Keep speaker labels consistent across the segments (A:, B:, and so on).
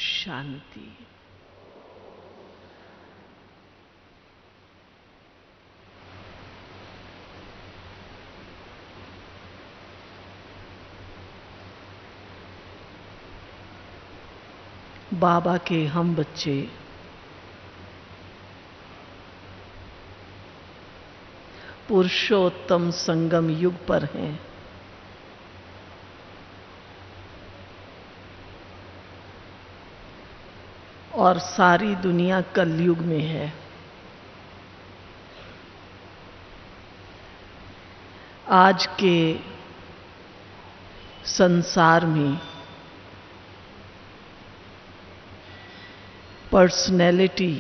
A: शांति। बाबा के हम बच्चे पुरुषोत्तम संगम युग पर हैं। और सारी दुनिया कलयुग में है। आज के संसार में पर्सनैलिटी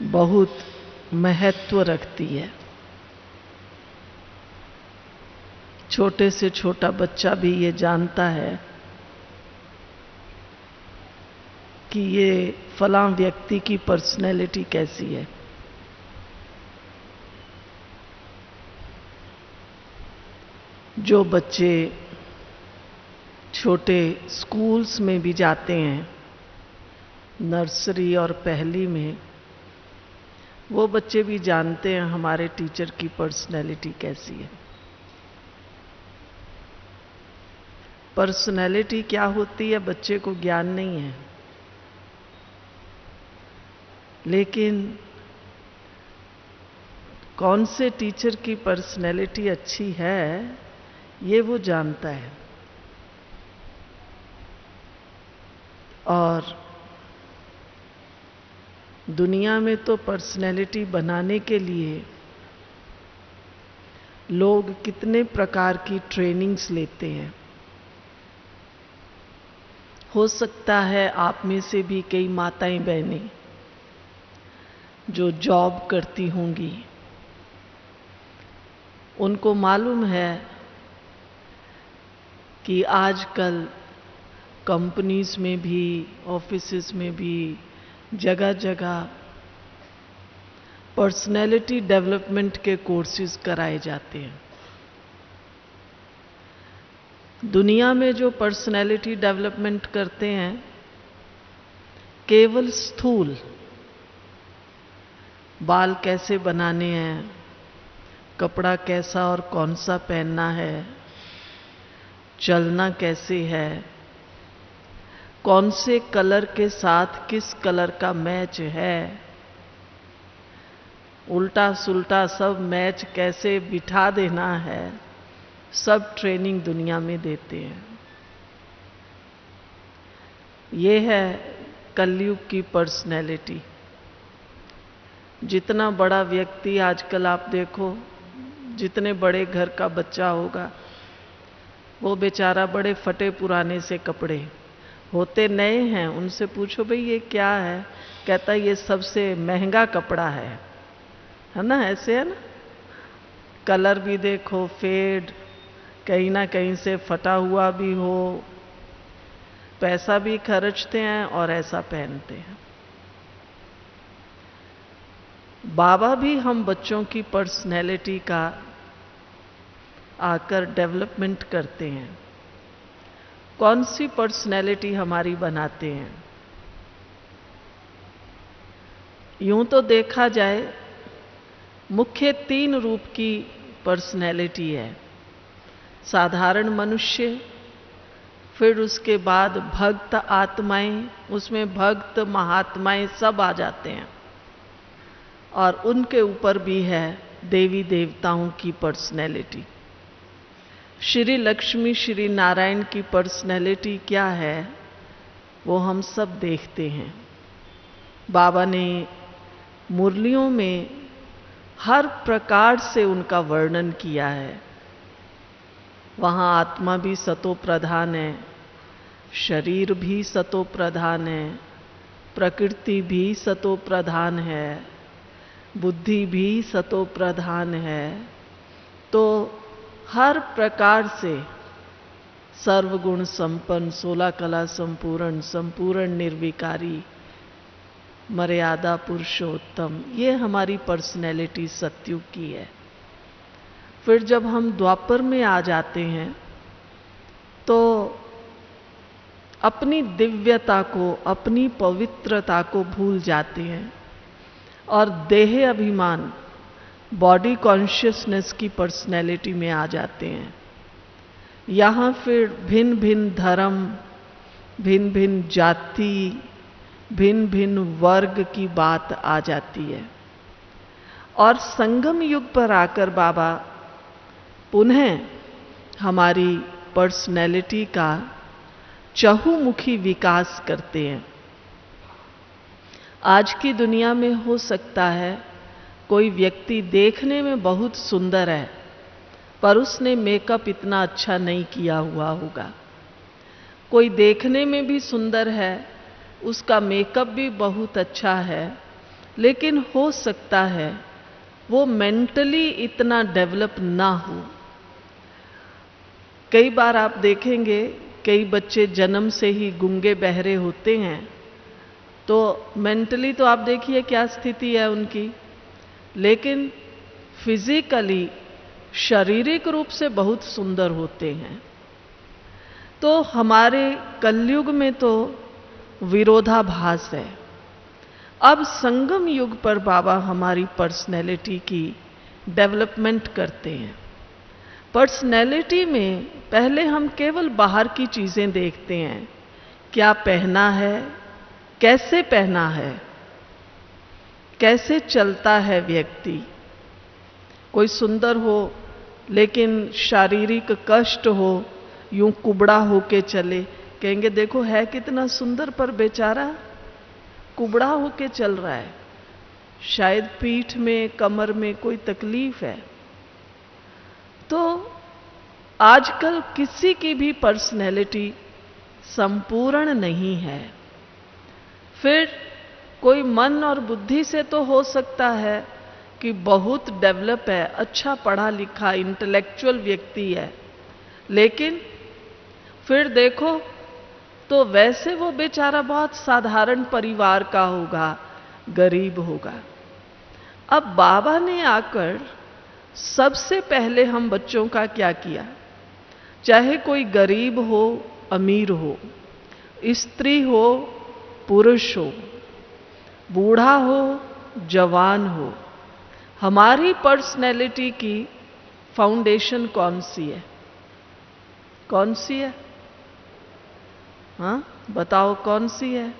A: बहुत महत्व रखती है। छोटे से छोटा बच्चा भी ये जानता है कि ये फलां व्यक्ति की पर्सनैलिटी कैसी है। जो बच्चे छोटे स्कूल्स में भी जाते हैं, नर्सरी और पहली में, वो बच्चे भी जानते हैं हमारे टीचर की पर्सनैलिटी कैसी है। पर्सनैलिटी क्या होती है बच्चे को ज्ञान नहीं है, लेकिन कौन से टीचर की पर्सनैलिटी अच्छी है ये वो जानता है। और दुनिया में तो पर्सनैलिटी बनाने के लिए लोग कितने प्रकार की ट्रेनिंग्स लेते हैं। हो सकता है आप में से भी कई माताएं बहनें जो जॉब करती होंगी, उनको मालूम है कि आजकल कंपनीज में भी, ऑफिसेस में भी, जगह जगह पर्सनैलिटी डेवलपमेंट के कोर्सेज कराए जाते हैं। दुनिया में जो पर्सनैलिटी डेवलपमेंट करते हैं केवल स्थूल, बाल कैसे बनाने हैं, कपड़ा कैसा और कौन सा पहनना है, चलना कैसे है, कौन से कलर के साथ किस कलर का मैच है, उल्टा सुल्टा सब मैच कैसे बिठा देना है, सब ट्रेनिंग दुनिया में देते हैं। ये है कलयुग की पर्सनैलिटी। जितना बड़ा व्यक्ति आजकल आप देखो, जितने बड़े घर का बच्चा होगा, वो बेचारा बड़े फटे पुराने से कपड़े होते, नए हैं, उनसे पूछो भाई ये क्या है, कहता ये सबसे महंगा कपड़ा है ना। ऐसे है ना। कलर भी देखो फेड, कहीं ना कहीं से फटा हुआ भी हो, पैसा भी खर्चते हैं और ऐसा पहनते हैं। बाबा भी हम बच्चों की पर्सनैलिटी का आकर डेवलपमेंट करते हैं। कौन सी पर्सनैलिटी हमारी बनाते हैं? यूं तो देखा जाए मुख्य 3 रूप की पर्सनैलिटी है। साधारण मनुष्य, फिर उसके बाद भक्त आत्माएं, उसमें भक्त महात्माएं सब आ जाते हैं, और उनके ऊपर भी है देवी देवताओं की पर्सनैलिटी। श्री लक्ष्मी श्री नारायण की पर्सनैलिटी क्या है वो हम सब देखते हैं। बाबा ने मुरलियों में हर प्रकार से उनका वर्णन किया है। वहाँ आत्मा भी सतो प्रधान है, शरीर भी सतो प्रधान है, प्रकृति भी सतो प्रधान है, बुद्धि भी सतो प्रधान है। तो हर प्रकार से सर्वगुण संपन्न, 16 कला संपूर्ण, संपूर्ण निर्विकारी, मर्यादा पुरुषोत्तम, ये हमारी पर्सनैलिटी सत्युग की है। फिर जब हम द्वापर में आ जाते हैं तो अपनी दिव्यता को, अपनी पवित्रता को भूल जाते हैं और देह अभिमान, बॉडी कॉन्शियसनेस की पर्सनैलिटी में आ जाते हैं। यहाँ फिर भिन्न भिन्न धर्म, भिन्न भिन्न जाति, भिन्न भिन्न वर्ग की बात आ जाती है। और संगम युग पर आकर बाबा पुनः हमारी पर्सनैलिटी का चहुमुखी विकास करते हैं। आज की दुनिया में हो सकता है कोई व्यक्ति देखने में बहुत सुंदर है, पर उसने मेकअप इतना अच्छा नहीं किया हुआ होगा। कोई देखने में भी सुंदर है, उसका मेकअप भी बहुत अच्छा है, लेकिन हो सकता है वो मेंटली इतना डेवलप ना हो। कई बार आप देखेंगे कई बच्चे जन्म से ही गूंगे बहरे होते हैं, तो मेंटली तो आप देखिए क्या स्थिति है उनकी, लेकिन फिजिकली, शारीरिक रूप से बहुत सुंदर होते हैं। तो हमारे कलयुग में तो विरोधाभास है। अब संगम युग पर बाबा हमारी पर्सनैलिटी की डेवलपमेंट करते हैं। पर्सनैलिटी में पहले हम केवल बाहर की चीजें देखते हैं, क्या पहना है, कैसे पहना है, कैसे चलता है व्यक्ति। कोई सुंदर हो लेकिन शारीरिक कष्ट हो, यूं कुबड़ा होके चले, कहेंगे देखो है कितना सुंदर, पर बेचारा कुबड़ा होके चल रहा है, शायद पीठ में, कमर में कोई तकलीफ है। तो आजकल किसी की भी पर्सनैलिटी संपूर्ण नहीं है। फिर कोई मन और बुद्धि से तो हो सकता है कि बहुत डेवलप है, अच्छा पढ़ा लिखा इंटेलेक्चुअल व्यक्ति है, लेकिन फिर देखो तो वैसे वो बेचारा बहुत साधारण परिवार का होगा, गरीब होगा। अब बाबा ने आकर सबसे पहले हम बच्चों का क्या किया, चाहे कोई गरीब हो, अमीर हो, स्त्री हो, पुरुष हो, बूढ़ा हो, जवान हो, हमारी पर्सनैलिटी की फाउंडेशन कौन सी है? कौन सी है? हाँ बताओ कौन सी है?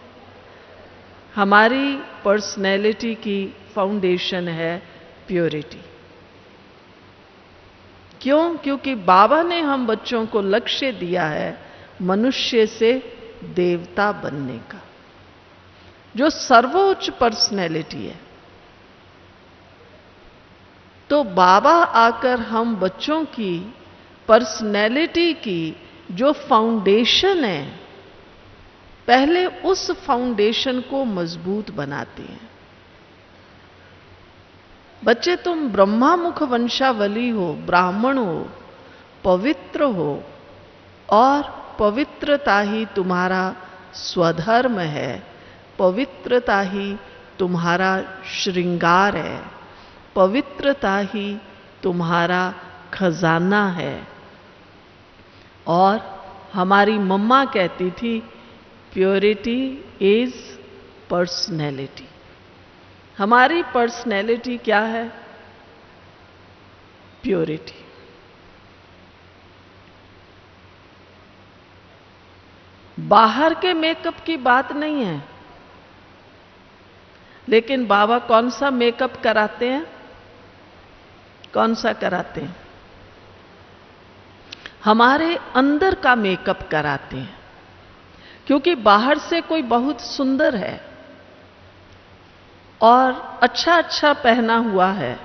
A: हमारी पर्सनैलिटी की फाउंडेशन है प्योरिटी। क्यों? क्योंकि बाबा ने हम बच्चों को लक्ष्य दिया है मनुष्य से देवता बनने का, जो सर्वोच्च पर्सनैलिटी है। तो बाबा आकर हम बच्चों की पर्सनैलिटी की जो फाउंडेशन है, पहले उस फाउंडेशन को मजबूत बनाते हैं। बच्चे तुम ब्रह्मामुख वंशावली हो, ब्राह्मण हो, पवित्र हो, और पवित्रता ही तुम्हारा स्वधर्म है, पवित्रता ही तुम्हारा श्रृंगार है, पवित्रता ही तुम्हारा खजाना है। और हमारी मम्मा कहती थी प्योरिटी इज पर्सनैलिटी। हमारी पर्सनैलिटी क्या है? प्योरिटी। बाहर के मेकअप की बात नहीं है, लेकिन बाबा कौन सा मेकअप कराते हैं? कौन सा कराते हैं? हमारे अंदर का मेकअप कराते हैं। क्योंकि बाहर से कोई बहुत सुंदर है और अच्छा अच्छा पहना हुआ है,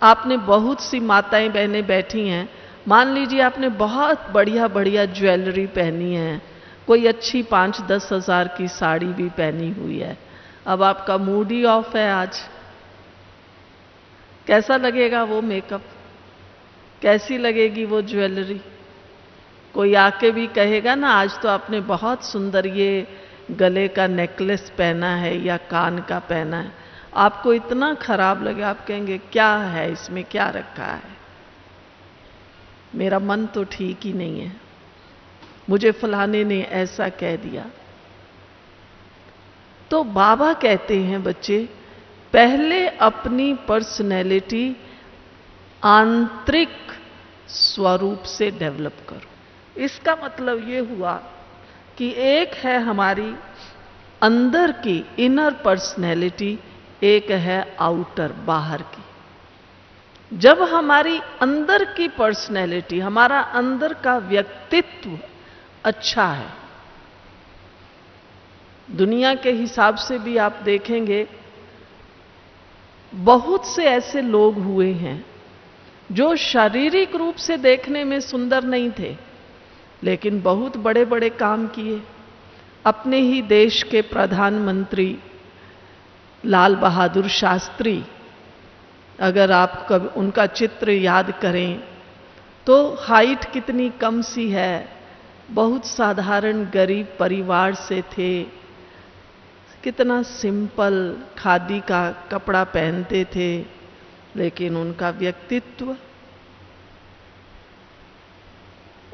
A: आपने बहुत सी माताएं बहनें बैठी हैं, मान लीजिए आपने बहुत बढ़िया बढ़िया ज्वेलरी पहनी है, कोई अच्छी 5-10 हज़ार की साड़ी भी पहनी हुई है, अब आपका मूड ही ऑफ है आज, कैसा लगेगा वो मेकअप? कैसी लगेगी वो ज्वेलरी? कोई आके भी कहेगा ना आज तो आपने बहुत सुंदर ये गले का नेकलेस पहना है या कान का पहना है, आपको इतना खराब लगे, आप कहेंगे क्या है इसमें, क्या रखा है, मेरा मन तो ठीक ही नहीं है। मुझे फलाने ने ऐसा कह दिया। तो बाबा कहते हैं बच्चे, पहले अपनी पर्सनैलिटी आंतरिक स्वरूप से डेवलप करो। इसका मतलब ये हुआ कि एक है हमारी अंदर की इनर पर्सनैलिटी, एक है आउटर बाहर की। जब हमारी अंदर की पर्सनैलिटी, हमारा अंदर का व्यक्तित्व अच्छा है, दुनिया के हिसाब से भी आप देखेंगे बहुत से ऐसे लोग हुए हैं जो शारीरिक रूप से देखने में सुंदर नहीं थे, लेकिन बहुत बड़े बड़े काम किए। अपने ही देश के प्रधानमंत्री लाल बहादुर शास्त्री, अगर आप कभी उनका चित्र याद करें तो हाइट कितनी कम सी है, बहुत साधारण गरीब परिवार से थे, कितना सिंपल खादी का कपड़ा पहनते थे, लेकिन उनका व्यक्तित्व,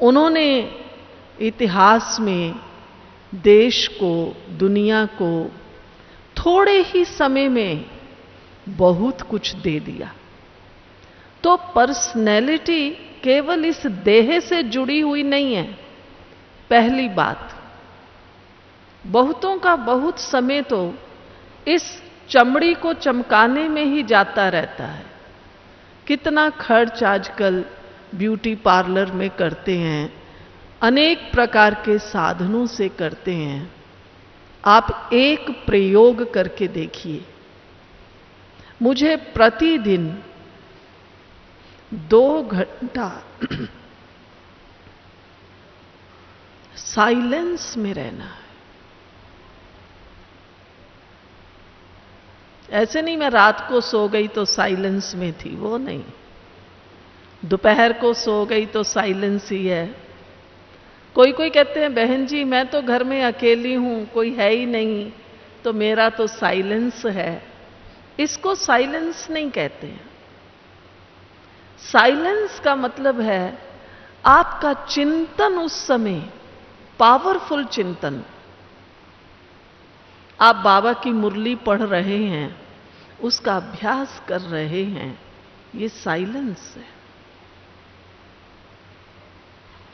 A: उन्होंने इतिहास में देश को, दुनिया को थोड़े ही समय में बहुत कुछ दे दिया। तो पर्सनैलिटी केवल इस देह से जुड़ी हुई नहीं है। पहली बात, बहुतों का बहुत समय तो इस चमड़ी को चमकाने में ही जाता रहता है। कितना खर्च आजकल ब्यूटी पार्लर में करते हैं, अनेक प्रकार के साधनों से करते हैं। आप एक प्रयोग करके देखिए। मुझे प्रतिदिन 2 घंटा साइलेंस में रहना है। ऐसे नहीं मैं रात को सो गई तो साइलेंस में थी, वो नहीं। दोपहर को सो गई तो साइलेंस ही है। कोई कोई कहते हैं बहन जी मैं तो घर में अकेली हूं, कोई है ही नहीं, तो मेरा तो साइलेंस है। इसको साइलेंस नहीं कहते हैं। साइलेंस का मतलब है आपका चिंतन उस समय पावरफुल चिंतन। आप बाबा की मुरली पढ़ रहे हैं, उसका अभ्यास कर रहे हैं, ये साइलेंस है।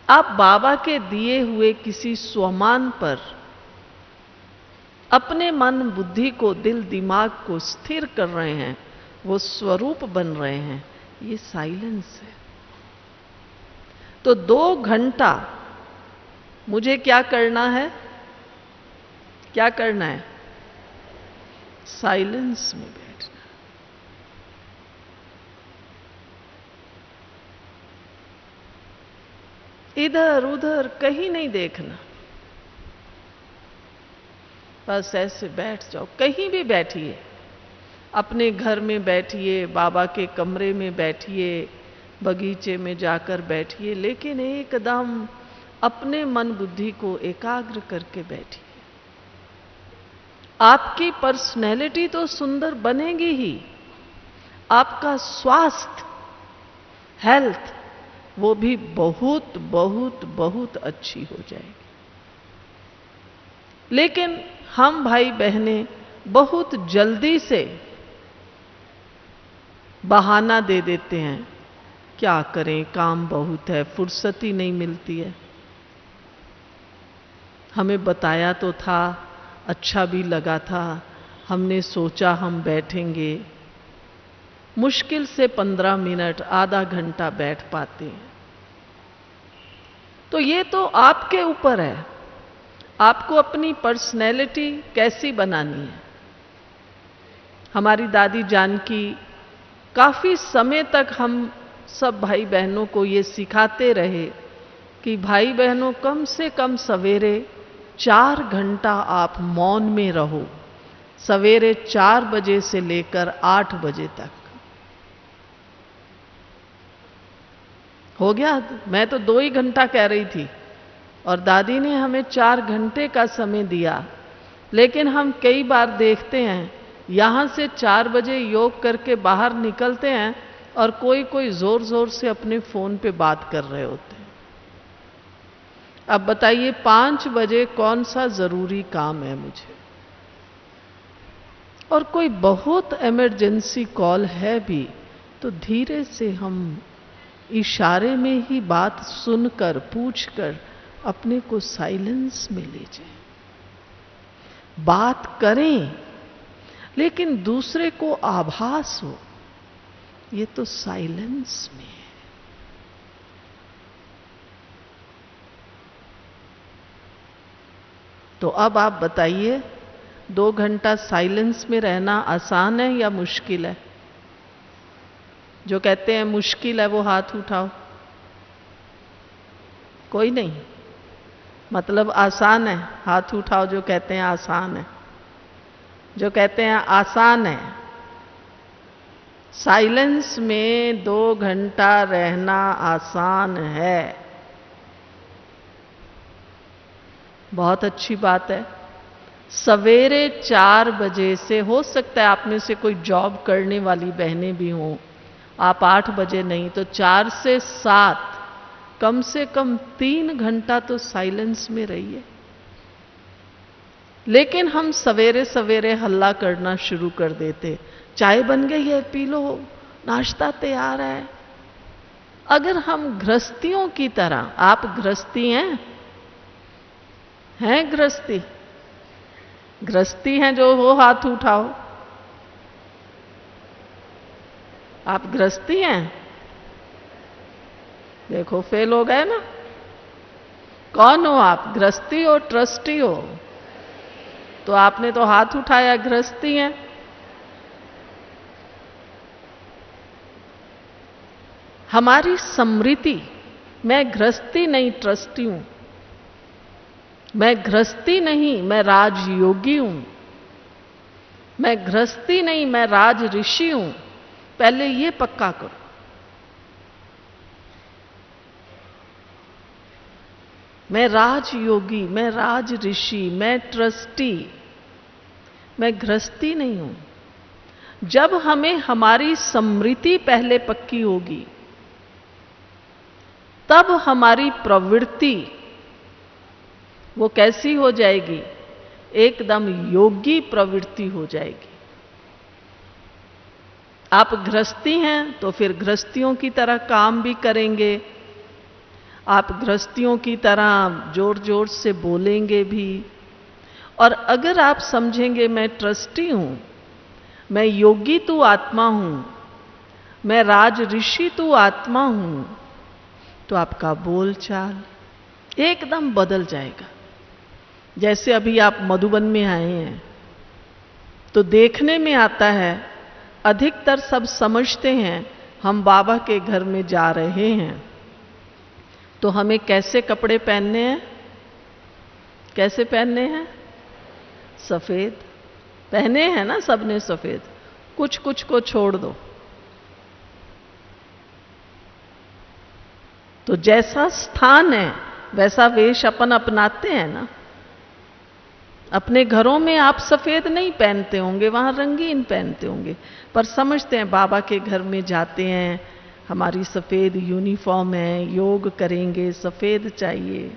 A: आप बाबा के दिए हुए किसी स्वमान पर अपने मन बुद्धि को, दिल दिमाग को स्थिर कर रहे हैं, वो स्वरूप बन रहे हैं, ये साइलेंस है। तो 2 घंटा मुझे क्या करना है? क्या करना है? साइलेंस में बैठना। इधर उधर कहीं नहीं देखना, बस ऐसे बैठ जाओ। कहीं भी बैठिए, अपने घर में बैठिए, बाबा के कमरे में बैठिए, बगीचे में जाकर बैठिए, लेकिन एकदम अपने मन बुद्धि को एकाग्र करके बैठिए। आपकी पर्सनैलिटी तो सुंदर बनेगी ही, आपका स्वास्थ्य, हेल्थ, वो भी बहुत बहुत बहुत अच्छी हो जाएगी। लेकिन हम भाई बहनें बहुत जल्दी से बहाना दे देते हैं, क्या करें, काम बहुत है, फुर्सत ही नहीं मिलती है। हमें बताया तो था, अच्छा भी लगा था, हमने सोचा हम बैठेंगे, मुश्किल से 15 मिनट, आधा घंटा बैठ पाते हैं। तो ये तो आपके ऊपर है, आपको अपनी पर्सनैलिटी कैसी बनानी है। हमारी दादी जानकी काफी समय तक हम सब भाई बहनों को ये सिखाते रहे कि भाई बहनों कम से कम सवेरे 4 घंटा आप मौन में रहो, सवेरे 4 बजे से लेकर 8 बजे तक। हो गया? मैं तो 2 ही घंटा कह रही थी और दादी ने हमें 4 घंटे का समय दिया। लेकिन हम कई बार देखते हैं यहां से 4 बजे योग करके बाहर निकलते हैं और कोई कोई जोर जोर से अपने फोन पे बात कर रहे होते हैं। अब बताइए 5 बजे कौन सा जरूरी काम है मुझे, और कोई बहुत इमरजेंसी कॉल है भी, तो धीरे से हम इशारे में ही बात सुनकर पूछकर अपने को साइलेंस में ले जाएं। बात करें लेकिन दूसरे को आभास हो ये तो साइलेंस में है। तो अब आप बताइए 2 घंटा साइलेंस में रहना आसान है या मुश्किल है? जो कहते हैं मुश्किल है वो हाथ उठाओ। कोई नहीं, मतलब आसान है, हाथ उठाओ जो कहते हैं आसान है। जो कहते हैं आसान है, साइलेंस में 2 घंटा रहना आसान है। बहुत अच्छी बात है। सवेरे 4 बजे से, हो सकता है आप में से कोई जॉब करने वाली बहनें भी हों, आप 8 बजे नहीं तो 4 से 7 कम से कम 3 घंटा तो साइलेंस में रहिए। लेकिन हम सवेरे सवेरे हल्ला करना शुरू कर देते, चाय बन गई है पी लो, नाश्ता तैयार है। अगर हम गृहस्थियों की तरह, आप गृहस्थी हैं गृहस्थी? गृहस्थी हैं जो हो हाथ उठाओ। आप गृहस्थी हैं? देखो फेल हो गए ना। कौन हो आप, गृहस्थी हो ट्रस्टी हो? तो आपने तो हाथ उठाया, गृहस्थी हैं। हमारी स्मृति, मैं गृहस्थी नहीं ट्रस्टी हूं, मैं गृहस्थी नहीं मैं राजयोगी हूं, मैं गृहस्थी नहीं मैं राज ऋषि हूं। पहले ये पक्का करो। मैं राजयोगी, मैं राज ऋषि, मैं ट्रस्टी, मैं गृहस्थी नहीं हूं। जब हमें हमारी स्मृति पहले पक्की होगी, तब हमारी प्रवृत्ति वो कैसी हो जाएगी? एकदम योगी प्रवृत्ति हो जाएगी। आप गृहस्थी हैं तो फिर गृहस्थियों की तरह काम भी करेंगे, आप गृहस्थियों की तरह जोर जोर से बोलेंगे भी। और अगर आप समझेंगे मैं ट्रस्टी हूं, मैं योगी तू आत्मा हूं, मैं राज ऋषि तू आत्मा हूं, तो आपका बोलचाल एकदम बदल जाएगा। जैसे अभी आप मधुबन में आए हैं तो देखने में आता है, अधिकतर सब समझते हैं हम बाबा के घर में जा रहे हैं, तो हमें कैसे कपड़े पहनने हैं? कैसे पहनने हैं? सफेद पहने हैं ना सबने, सफेद। कुछ कुछ को छोड़ दो। तो जैसा स्थान है वैसा वेश अपन अपनाते हैं ना। अपने घरों में आप सफेद नहीं पहनते होंगे, वहां रंगीन पहनते होंगे, पर समझते हैं बाबा के घर में जाते हैं, हमारी सफेद यूनिफॉर्म है, योग करेंगे, सफेद चाहिए।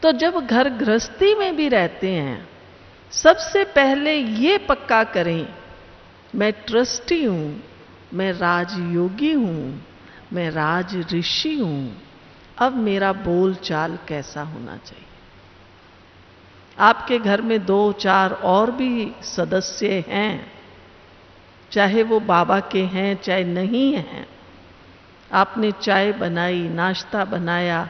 A: तो जब घर गृहस्थी में भी रहते हैं, सबसे पहले ये पक्का करें, मैं ट्रस्टी हूं, मैं राजयोगी हूं, मैं राज ऋषि हूं। अब मेरा बोल चाल कैसा होना चाहिए? आपके घर में 2-4 और भी सदस्य हैं, चाहे वो बाबा के हैं चाहे नहीं हैं। आपने चाय बनाई, नाश्ता बनाया,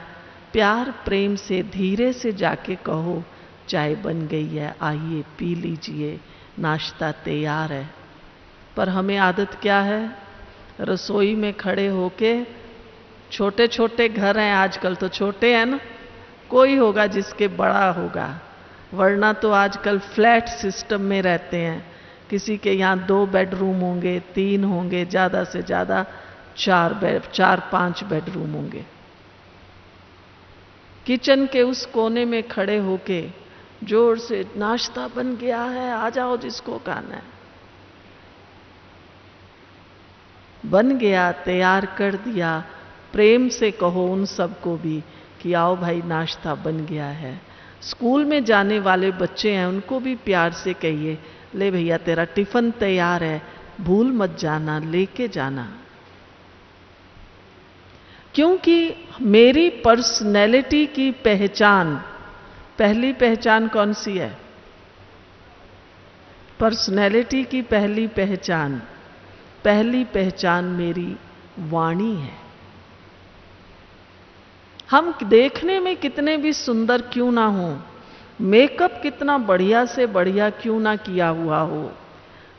A: प्यार प्रेम से धीरे से जाके कहो चाय बन गई है, आइए पी लीजिए, नाश्ता तैयार है। पर हमें आदत क्या है? रसोई में खड़े होके, छोटे छोटे घर हैं आजकल, तो छोटे हैं ना, कोई होगा जिसके बड़ा होगा, वरना तो आजकल फ्लैट सिस्टम में रहते हैं। किसी के यहाँ 2 बेडरूम होंगे, 3 होंगे, ज्यादा से ज्यादा 4-5 बेडरूम होंगे। किचन के उस कोने में खड़े होके जोर से नाश्ता बन गया है, आ जाओ जिसको खाना है। बन गया, तैयार कर दिया, प्रेम से कहो उन सबको भी कि आओ भाई नाश्ता बन गया है। स्कूल में जाने वाले बच्चे हैं उनको भी प्यार से कहिए, ले भैया तेरा टिफिन तैयार है, भूल मत जाना, लेके जाना। क्योंकि मेरी पर्सनैलिटी की पहचान, पहली पहचान कौन सी है? पर्सनैलिटी की पहली पहचान मेरी वाणी है। हम देखने में कितने भी सुंदर क्यों ना हो, मेकअप कितना बढ़िया से बढ़िया क्यों ना किया हुआ हो,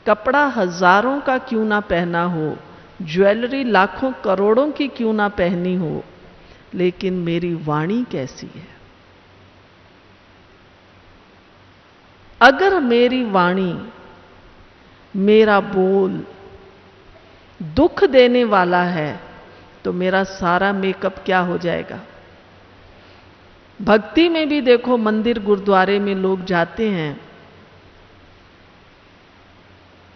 A: कपड़ा हजारों का क्यों ना पहना हो, ज्वेलरी लाखों करोड़ों की क्यों ना पहनी हो, लेकिन मेरी वाणी कैसी है? अगर मेरी वाणी, मेरा बोल दुख देने वाला है तो मेरा सारा मेकअप क्या हो जाएगा? भक्ति में भी देखो, मंदिर गुरुद्वारे में लोग जाते हैं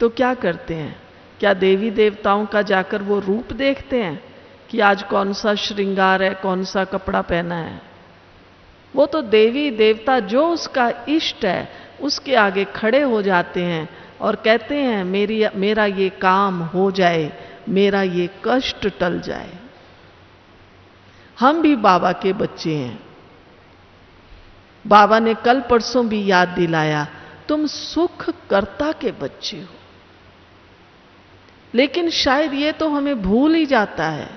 A: तो क्या करते हैं? क्या देवी देवताओं का जाकर वो रूप देखते हैं कि आज कौन सा श्रृंगार है, कौन सा कपड़ा पहना है? वो तो देवी देवता जो उसका इष्ट है उसके आगे खड़े हो जाते हैं और कहते हैं मेरा ये काम हो जाए, मेरा ये कष्ट टल जाए। हम भी बाबा के बच्चे हैं। बाबा ने कल परसों भी याद दिलाया, तुम सुख कर्ता के बच्चे हो। लेकिन शायद ये तो हमें भूल ही जाता है।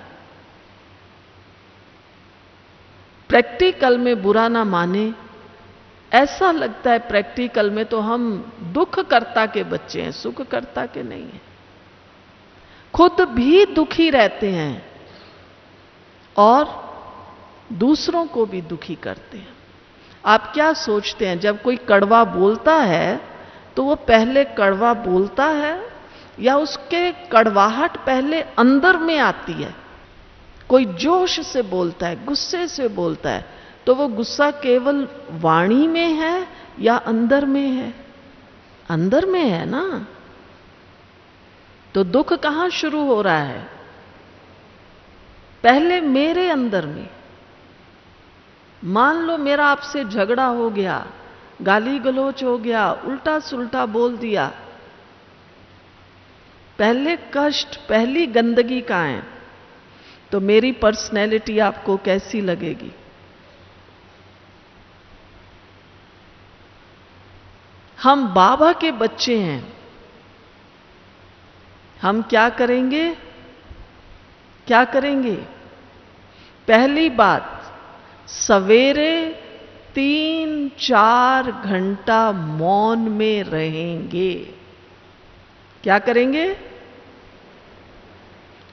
A: प्रैक्टिकल में बुरा ना माने, ऐसा लगता है प्रैक्टिकल में तो हम दुख कर्ता के बच्चे हैं, सुख कर्ता के नहीं हैं। खुद भी दुखी रहते हैं और दूसरों को भी दुखी करते हैं। आप क्या सोचते हैं, जब कोई कड़वा बोलता है तो वो पहले कड़वा बोलता है या उसके कड़वाहट पहले अंदर में आती है? कोई जोश से बोलता है, गुस्से से बोलता है, तो वो गुस्सा केवल वाणी में है या अंदर में है? अंदर में है ना। तो दुख कहां शुरू हो रहा है? पहले मेरे अंदर में। मान लो मेरा आपसे झगड़ा हो गया, गाली गलौच हो गया, उल्टा सुल्टा बोल दिया, पहले कष्ट, पहली गंदगी कहां है? तो मेरी पर्सनैलिटी आपको कैसी लगेगी? हम बाबा के बच्चे हैं। हम क्या करेंगे? क्या करेंगे? पहली बात, सवेरे 3-4 घंटा मौन में रहेंगे। क्या करेंगे?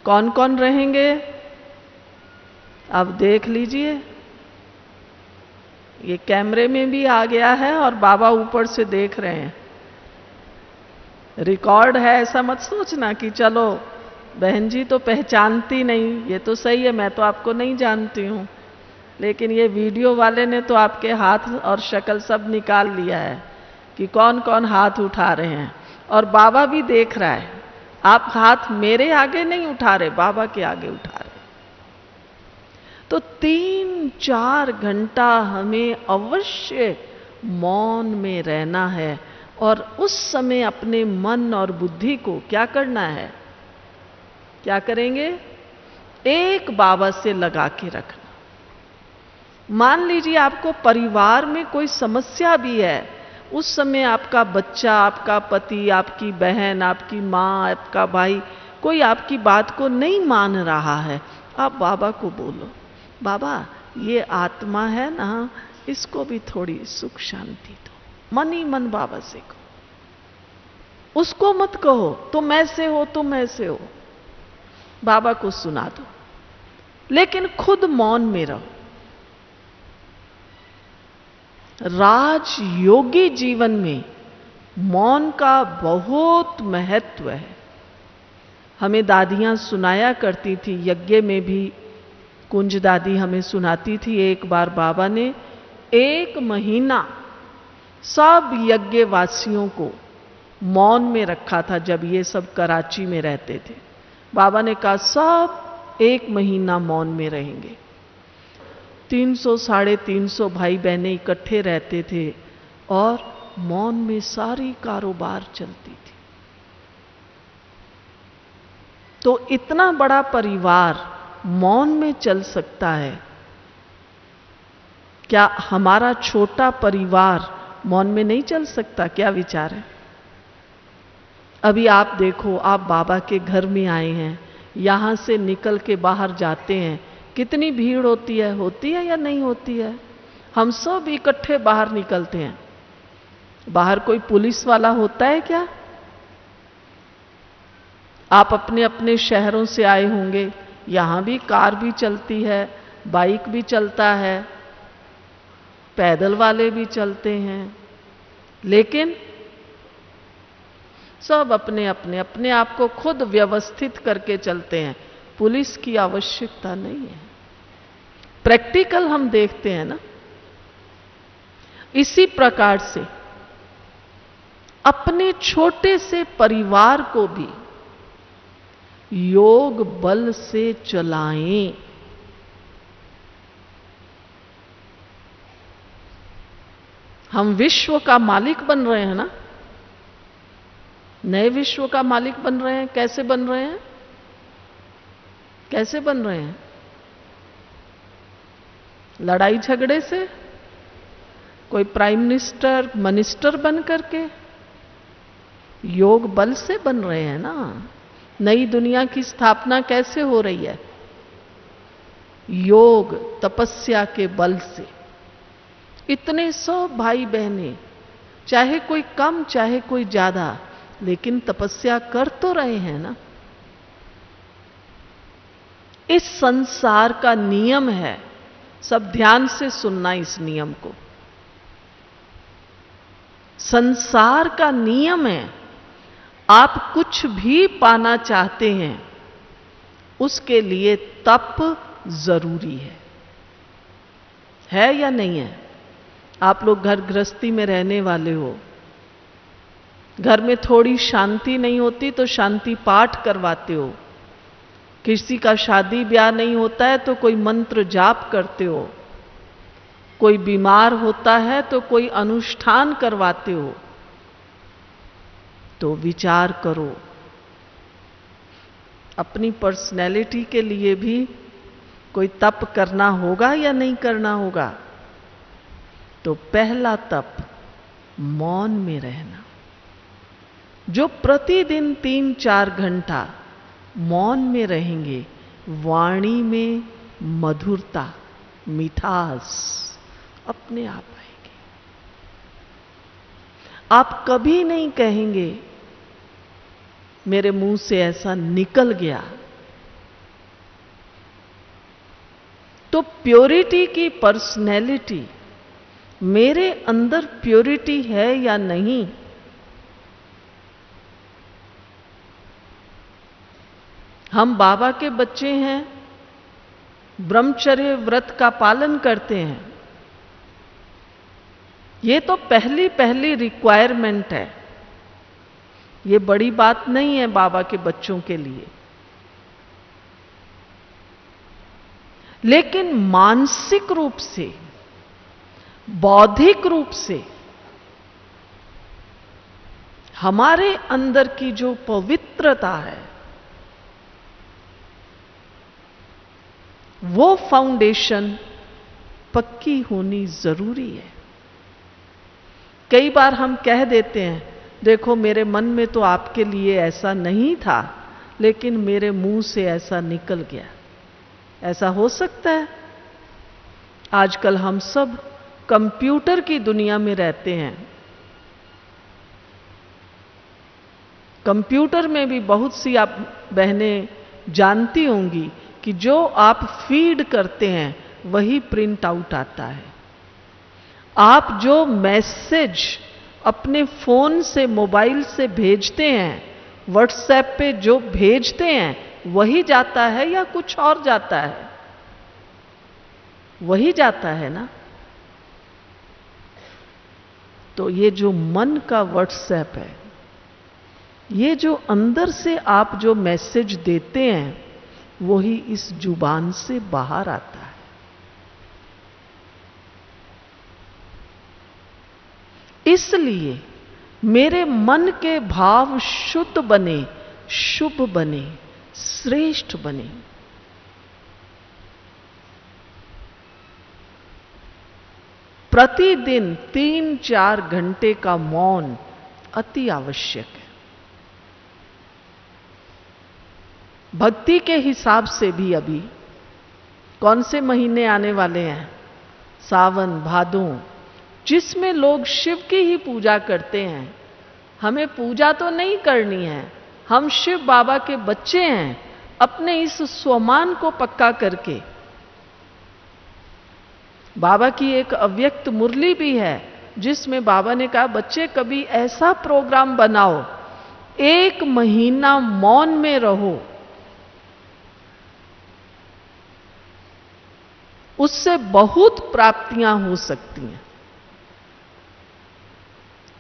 A: कौन कौन रहेंगे? अब देख लीजिए, ये कैमरे में भी आ गया है और बाबा ऊपर से देख रहे हैं। रिकॉर्ड है, ऐसा मत सोचना कि चलो बहन जी तो पहचानती नहीं, ये तो सही है, मैं तो आपको नहीं जानती हूं, लेकिन ये वीडियो वाले ने तो आपके हाथ और शक्ल सब निकाल लिया है कि कौन कौन हाथ उठा रहे हैं, और बाबा भी देख रहा है। आप हाथ मेरे आगे नहीं उठा रहे, बाबा के आगे उठा रहे। तो 3-4 घंटा हमें अवश्य मौन में रहना है और उस समय अपने मन और बुद्धि को क्या करना है? क्या करेंगे? एक बाबा से लगा के रखना। मान लीजिए आपको परिवार में कोई समस्या भी है, उस समय आपका बच्चा, आपका पति, आपकी बहन, आपकी माँ, आपका भाई कोई आपकी बात को नहीं मान रहा है, आप बाबा को बोलो, बाबा ये आत्मा है ना, इसको भी थोड़ी सुख शांति दो। मन ही मन बाबा से कहो, उसको मत कहो तुम ऐसे हो, तुम ऐसे हो। बाबा को सुना दो, लेकिन खुद मौन में रहो। राजयोगी जीवन में मौन का बहुत महत्व है। हमें दादियां सुनाया करती थी, यज्ञ में भी कुंज दादी हमें सुनाती थी। एक बार बाबा ने 1 महीना सब यज्ञवासियों को मौन में रखा था, जब ये सब कराची में रहते थे। बाबा ने कहा सब 1 महीना मौन में रहेंगे। 300 साढ़े 300 भाई बहनें इकट्ठे रहते थे और मौन में सारी कारोबार चलती थी। तो इतना बड़ा परिवार मौन में चल सकता है, क्या हमारा छोटा परिवार मौन में नहीं चल सकता? क्या विचार है? अभी आप देखो, आप बाबा के घर में आए हैं, यहां से निकल के बाहर जाते हैं, कितनी भीड़ होती है या नहीं होती है? हम सब इकट्ठे बाहर निकलते हैं। बाहर कोई पुलिस वाला होता है क्या? आप अपने अपने शहरों से आए होंगे, यहां भी कार भी चलती है, बाइक भी चलता है, पैदल वाले भी चलते हैं, लेकिन सब अपने अपने आप को खुद व्यवस्थित करके चलते हैं। पुलिस की आवश्यकता नहीं है। प्रैक्टिकल हम देखते हैं ना। इसी प्रकार से अपने छोटे से परिवार को भी योग बल से चलाएं। हम विश्व का मालिक बन रहे हैं ना, नए विश्व का मालिक बन रहे हैं। कैसे बन रहे हैं? कैसे बन रहे हैं? लड़ाई झगड़े से? कोई प्राइम मिनिस्टर बन करके? योग बल से बन रहे हैं ना। नई दुनिया की स्थापना कैसे हो रही है? योग तपस्या के बल से। इतने सब भाई बहनें, चाहे कोई कम चाहे कोई ज्यादा, लेकिन तपस्या कर तो रहे हैं ना। इस संसार का नियम है, सब ध्यान से सुनना इस नियम को। संसार का नियम है, आप कुछ भी पाना चाहते हैं, उसके लिए तप जरूरी है या नहीं है? आप लोग घर गृहस्थी में रहने वाले हो, घर में थोड़ी शांति नहीं होती तो शांति पाठ करवाते हो, किसी का शादी ब्याह नहीं होता है तो कोई मंत्र जाप करते हो, कोई बीमार होता है तो कोई अनुष्ठान करवाते हो। तो विचार करो, अपनी पर्सनैलिटी के लिए भी कोई तप करना होगा या नहीं करना होगा? तो पहला तप मौन में रहना। जो प्रतिदिन 3-4 घंटा मौन में रहेंगे, वाणी में मधुरता, मिठास अपने आप आएगी। आप कभी नहीं कहेंगे मेरे मुंह से ऐसा निकल गया। तो प्योरिटी की पर्सनैलिटी, मेरे अंदर प्योरिटी है या नहीं, हम बाबा के बच्चे हैं, ब्रह्मचर्य व्रत का पालन करते हैं, ये तो पहली रिक्वायरमेंट है। ये बड़ी बात नहीं है बाबा के बच्चों के लिए। लेकिन मानसिक रूप से, बौद्धिक रूप से हमारे अंदर की जो पवित्रता है, वो फाउंडेशन पक्की होनी जरूरी है। कई बार हम कह देते हैं, देखो मेरे मन में तो आपके लिए ऐसा नहीं था, लेकिन मेरे मुंह से ऐसा निकल गया। ऐसा हो सकता है? आजकल हम सब कंप्यूटर की दुनिया में रहते हैं। कंप्यूटर में भी बहुत सी आप बहनें जानती होंगी कि जो आप फीड करते हैं वही प्रिंट आउट आता है। आप जो मैसेज अपने फोन से, मोबाइल से भेजते हैं, व्हाट्सएप पे जो भेजते हैं वही जाता है या कुछ और जाता है? वही जाता है ना। तो ये जो मन का व्हाट्सएप है, ये जो अंदर से आप जो मैसेज देते हैं, वही इस जुबान से बाहर आता है। इसलिए मेरे मन के भाव शुद्ध बने, शुभ बने, श्रेष्ठ बने। प्रतिदिन 3-4 घंटे का मौन अति आवश्यक है। भक्ति के हिसाब से भी अभी कौन से महीने आने वाले हैं? सावन, भादो, जिसमें लोग शिव की ही पूजा करते हैं। हमें पूजा तो नहीं करनी है, हम शिव बाबा के बच्चे हैं। अपने इस स्वमान को पक्का करके, बाबा की एक अव्यक्त मुरली भी है जिसमें बाबा ने कहा, बच्चे कभी ऐसा प्रोग्राम बनाओ, 1 महीना मौन में रहो, उससे बहुत प्राप्तियां हो सकती हैं।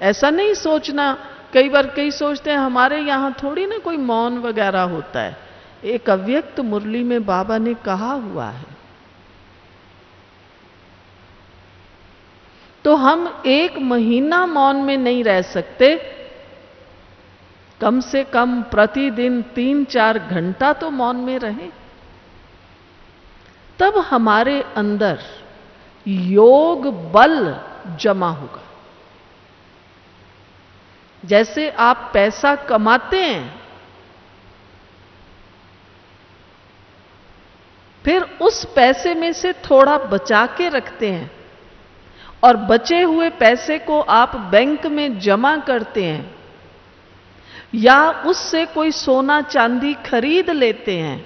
A: ऐसा नहीं सोचना, कई बार कई सोचते हैं हमारे यहां थोड़ी ना कोई मौन वगैरह होता है। एक अव्यक्त मुरली में बाबा ने कहा हुआ है। तो हम 1 महीना मौन में नहीं रह सकते, कम से कम प्रतिदिन 3-4 घंटा तो मौन में रहें। तब हमारे अंदर योग बल जमा होगा। जैसे आप पैसा कमाते हैं, फिर उस पैसे में से थोड़ा बचा के रखते हैं और बचे हुए पैसे को आप बैंक में जमा करते हैं या उससे कोई सोना चांदी खरीद लेते हैं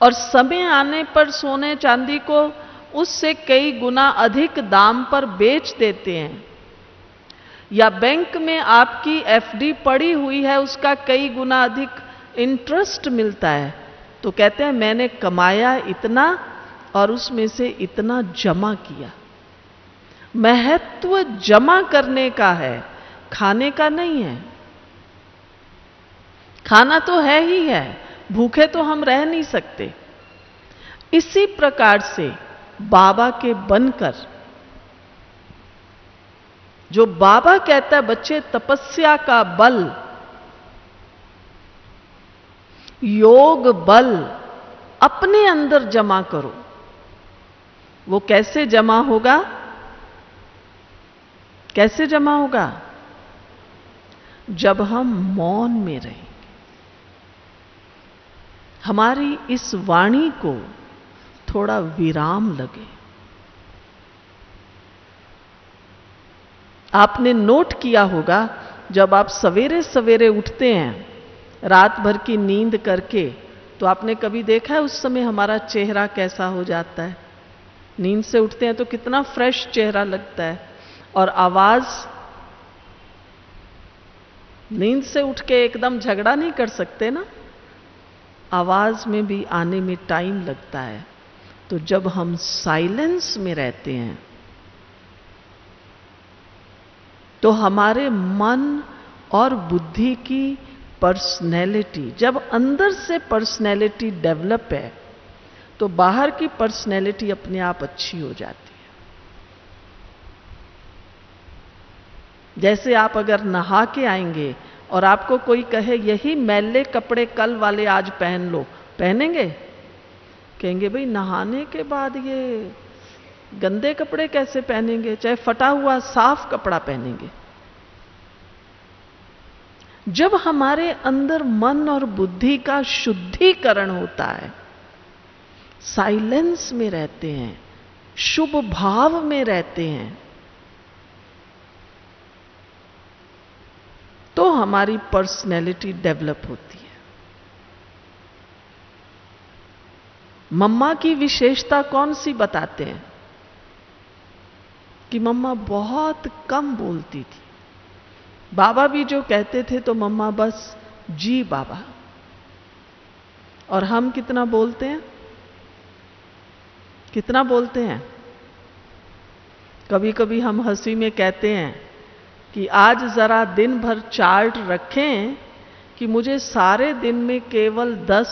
A: और समय आने पर सोने चांदी को उससे कई गुना अधिक दाम पर बेच देते हैं, या बैंक में आपकी एफडी पड़ी हुई है, उसका कई गुना अधिक इंटरेस्ट मिलता है, तो कहते हैं मैंने कमाया इतना और उसमें से इतना जमा किया। महत्व जमा करने का है, खाने का नहीं है। खाना तो है ही है, भूखे तो हम रह नहीं सकते। इसी प्रकार से बाबा के बनकर, जो बाबा कहता है बच्चे तपस्या का बल, योग बल अपने अंदर जमा करो। वो कैसे जमा होगा? कैसे जमा होगा? जब हम मौन में रहेंगे। हमारी इस वाणी को थोड़ा विराम लगे। आपने नोट किया होगा, जब आप सवेरे सवेरे उठते हैं रात भर की नींद करके, तो आपने कभी देखा है उस समय हमारा चेहरा कैसा हो जाता है? नींद से उठते हैं तो कितना फ्रेश चेहरा लगता है, और आवाज, नींद से उठ के एकदम झगड़ा नहीं कर सकते ना, आवाज में भी आने में टाइम लगता है। तो जब हम साइलेंस में रहते हैं तो हमारे मन और बुद्धि की पर्सनैलिटी, जब अंदर से पर्सनैलिटी डेवलप है तो बाहर की पर्सनैलिटी अपने आप अच्छी हो जाती है। जैसे आप अगर नहा के आएंगे और आपको कोई कहे यही मैले कपड़े कल वाले आज पहन लो, पहनेंगे? कहेंगे भाई नहाने के बाद ये गंदे कपड़े कैसे पहनेंगे, चाहे फटा हुआ साफ कपड़ा पहनेंगे। जब हमारे अंदर मन और बुद्धि का शुद्धिकरण होता है, साइलेंस में रहते हैं, शुभ भाव में रहते हैं, तो हमारी पर्सनैलिटी डेवलप होती है। मम्मा की विशेषता कौन सी बताते हैं? कि मम्मा बहुत कम बोलती थी। बाबा भी जो कहते थे तो मम्मा बस जी बाबा। और हम कितना बोलते हैं? कितना बोलते हैं? कभी कभी हम हंसी में कहते हैं कि आज जरा दिन भर चार्ट रखें कि मुझे सारे दिन में केवल 10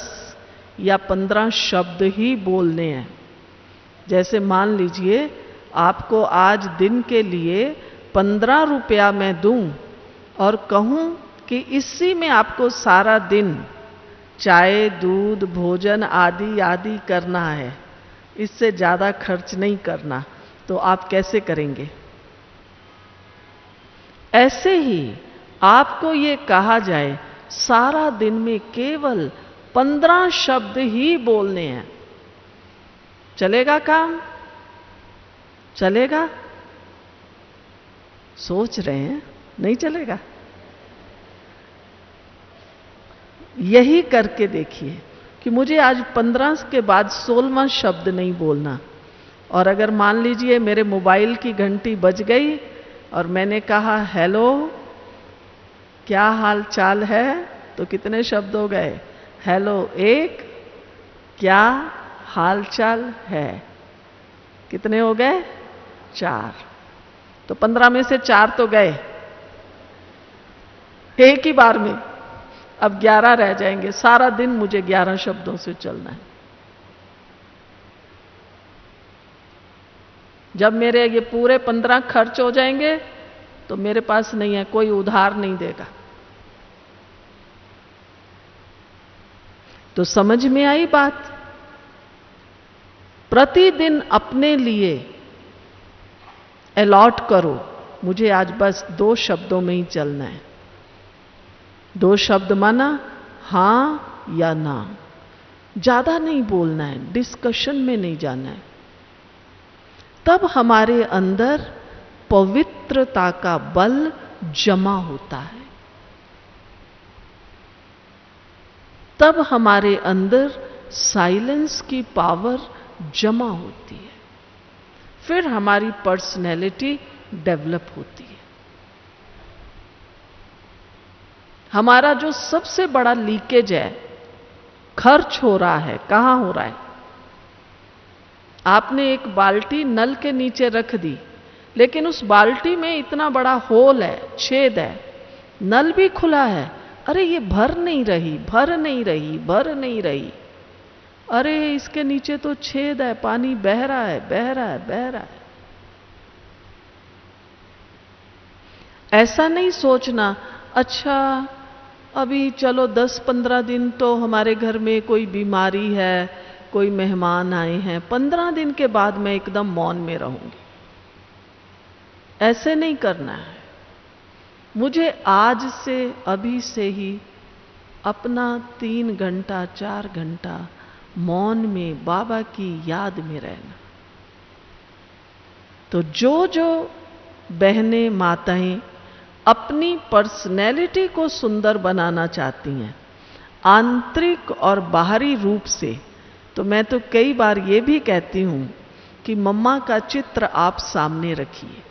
A: या 15 शब्द ही बोलने हैं। जैसे मान लीजिए आपको आज दिन के लिए 15 रुपया मैं दूं और कहूं कि इसी में आपको सारा दिन चाय, दूध, भोजन आदि आदि करना है, इससे ज्यादा खर्च नहीं करना, तो आप कैसे करेंगे? ऐसे ही आपको ये कहा जाए सारा दिन में केवल 15 शब्द ही बोलने हैं, चलेगा काम? चलेगा? सोच रहे हैं नहीं चलेगा? यही करके देखिए कि मुझे आज 15 के बाद 16वां शब्द नहीं बोलना। और अगर मान लीजिए मेरे मोबाइल की घंटी बज गई और मैंने कहा हेलो, क्या हाल चाल है, तो कितने शब्द हो गए? हेलो 1, क्या हाल चाल है, कितने हो गए? 4। तो 15 में से 4 तो गए एक ही बार में। अब 11 रह जाएंगे। सारा दिन मुझे 11 शब्दों से चलना है। जब मेरे ये पूरे 15 खर्च हो जाएंगे तो मेरे पास नहीं है, कोई उधार नहीं देगा। तो समझ में आई बात? प्रतिदिन अपने लिए अलॉट करो, मुझे आज बस 2 शब्दों में ही चलना है। 2 शब्द माना हां या ना, ज्यादा नहीं बोलना है, डिस्कशन में नहीं जाना है। तब हमारे अंदर पवित्रता का बल जमा होता है, तब हमारे अंदर साइलेंस की पावर जमा होती है, फिर हमारी पर्सनैलिटी डेवलप होती है। हमारा जो सबसे बड़ा लीकेज है, खर्च हो रहा है, कहां हो रहा है? आपने एक बाल्टी नल के नीचे रख दी, लेकिन उस बाल्टी में इतना बड़ा होल है, छेद है, नल भी खुला है, अरे ये भर नहीं रही, भर नहीं रही, भर नहीं रही, अरे इसके नीचे तो छेद है, पानी बह रहा है, बह रहा है, बह रहा है। ऐसा नहीं सोचना अच्छा अभी चलो 10-15 दिन तो हमारे घर में कोई बीमारी है, कोई मेहमान आए हैं, 15 दिन के बाद मैं एकदम मौन में रहूंगी। ऐसे नहीं करना है। मुझे आज से, अभी से ही अपना 3 घंटा 4 घंटा मौन में बाबा की याद में रहना। तो जो जो बहनें, माताएं अपनी पर्सनैलिटी को सुंदर बनाना चाहती हैं, आंतरिक और बाहरी रूप से, तो मैं तो कई बार ये भी कहती हूं कि मम्मा का चित्र आप सामने रखिए।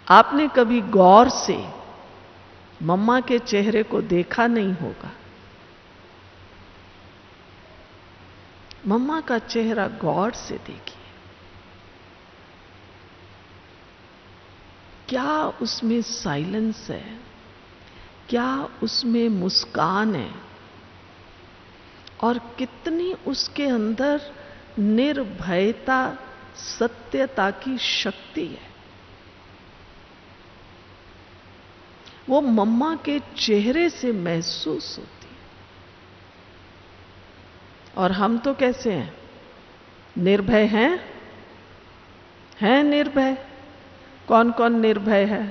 A: आपने कभी गौर से मम्मा के चेहरे को देखा नहीं होगा। मम्मा का चेहरा गौर से देखिए, क्या उसमें साइलेंस है, क्या उसमें मुस्कान है, और कितनी उसके अंदर निर्भयता, सत्यता की शक्ति है। वो मम्मा के चेहरे से महसूस होती है। और हम तो कैसे हैं? निर्भय हैं? हैं निर्भय? कौन कौन निर्भय है?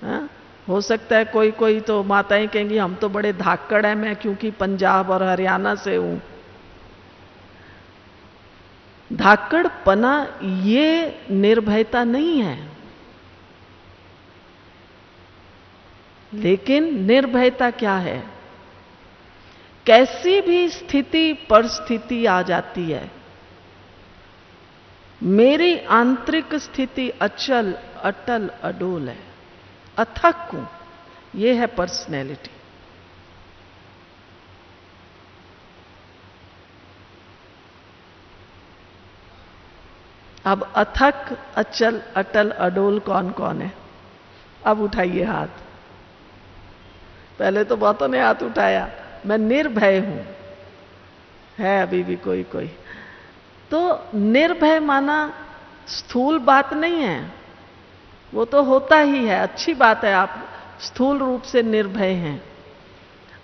A: हाँ? हो सकता है कोई कोई तो माताएं कहेंगी हम तो बड़े धाकड़ हैं, मैं क्योंकि पंजाब और हरियाणा से हूं। धाकड़पना ये निर्भयता नहीं है, लेकिन निर्भयता क्या है? कैसी भी स्थिति परिस्थिति आ जाती है, मेरी आंतरिक स्थिति अचल, अटल, अडोल है, अथक हूं। यह है पर्सनैलिटी। अब अथक, अचल, अटल, अडोल कौन कौन है? अब उठाइए हाथ। पहले तो बहुतों ने हाथ उठाया। मैं निर्भय हूं, है अभी भी कोई कोई। तो निर्भय माना स्थूल बात नहीं है, वो तो होता ही है, अच्छी बात है आप स्थूल रूप से निर्भय हैं।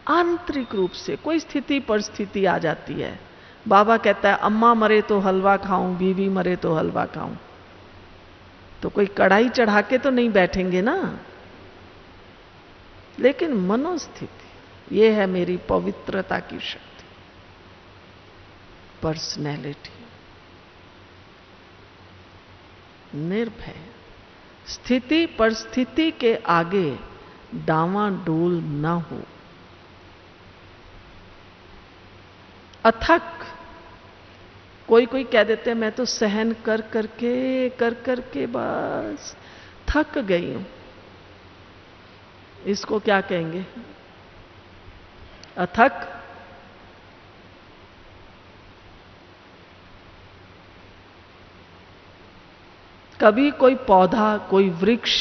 A: आंतरिक रूप से कोई स्थिति परिस्थिति आ जाती है, बाबा कहता है अम्मा मरे तो हलवा खाऊं, बीवी मरे तो हलवा खाऊं, तो कोई कढ़ाई चढ़ा के तो नहीं बैठेंगे ना। लेकिन मनोस्थिति ये है मेरी पवित्रता की शक्ति, पर्सनैलिटी, निर्भय, स्थिति परिस्थिति के आगे डावाडोल न हो, अथक। कोई कोई कह देते हैं मैं तो सहन कर करके बस थक गई हूं, इसको क्या कहेंगे? अथक। कभी कोई पौधा, कोई वृक्ष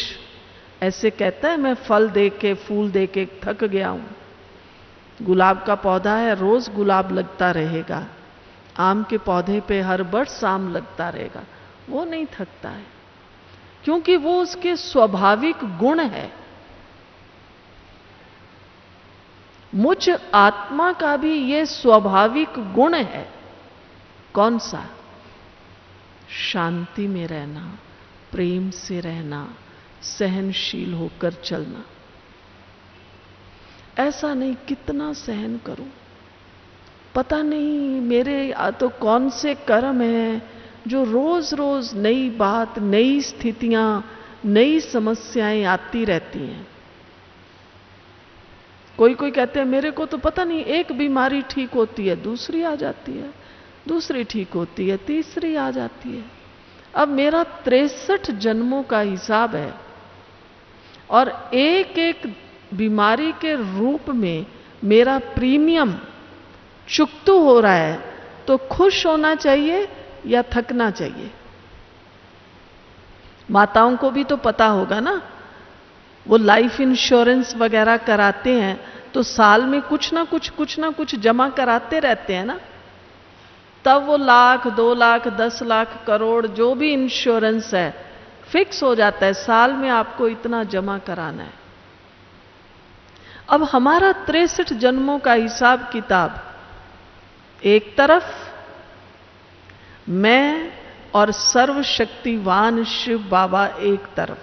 A: ऐसे कहता है मैं फल दे के फूल दे के थक गया हूं। गुलाब का पौधा है, रोज गुलाब लगता रहेगा, आम के पौधे पे हर वर्ष आम लगता रहेगा, वो नहीं थकता है, क्योंकि वो उसके स्वाभाविक गुण है। मुझ आत्मा का भी ये स्वाभाविक गुण है। कौन सा? शांति में रहना, प्रेम से रहना, सहनशील होकर चलना। ऐसा नहीं कितना सहन करूं, पता नहीं मेरे तो कौन से कर्म हैं जो रोज रोज नई बात, नई स्थितियां, नई समस्याएं आती रहती हैं। कोई कोई कहते हैं मेरे को तो पता नहीं, एक बीमारी ठीक होती है दूसरी आ जाती है, दूसरी ठीक होती है तीसरी आ जाती है। अब मेरा 63 जन्मों का हिसाब है और एक एक बीमारी के रूप में मेरा प्रीमियम चुकतू हो रहा है, तो खुश होना चाहिए या थकना चाहिए? माताओं को भी तो पता होगा ना, वो लाइफ इंश्योरेंस वगैरह कराते हैं तो साल में कुछ ना कुछ जमा कराते रहते हैं ना, तब वो लाख, 2 लाख, 10 लाख, करोड़ जो भी इंश्योरेंस है फिक्स हो जाता है, साल में आपको इतना जमा कराना है। अब हमारा 63 जन्मों का हिसाब किताब एक तरफ, मैं और सर्वशक्तिवान शिव बाबा एक तरफ।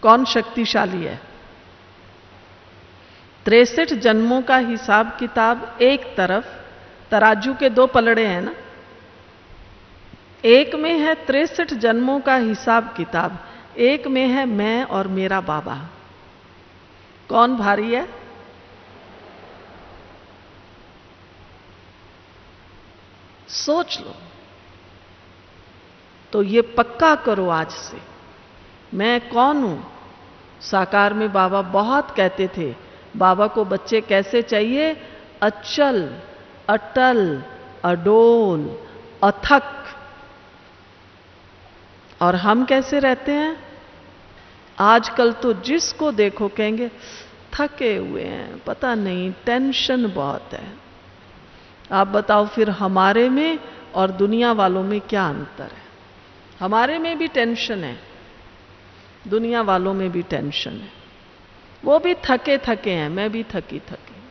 A: कौन शक्तिशाली है? 63 जन्मों का हिसाब किताब एक तरफ, तराजू के 2 पलड़े हैं ना, एक में है 63 जन्मों का हिसाब किताब, एक में है मैं और मेरा बाबा। कौन भारी है? सोच लो। तो ये पक्का करो आज से, मैं कौन हूं? साकार में बाबा बहुत कहते थे, बाबा को बच्चे कैसे चाहिए? अचल, अटल, अडोल, अथक। और हम कैसे रहते हैं? आजकल तो जिसको देखो कहेंगे थके हुए हैं, पता नहीं टेंशन बहुत है। आप बताओ फिर हमारे में और दुनिया वालों में क्या अंतर है? हमारे में भी टेंशन है, दुनिया वालों में भी टेंशन है। वो भी थके थके हैं, मैं भी थकी थकी।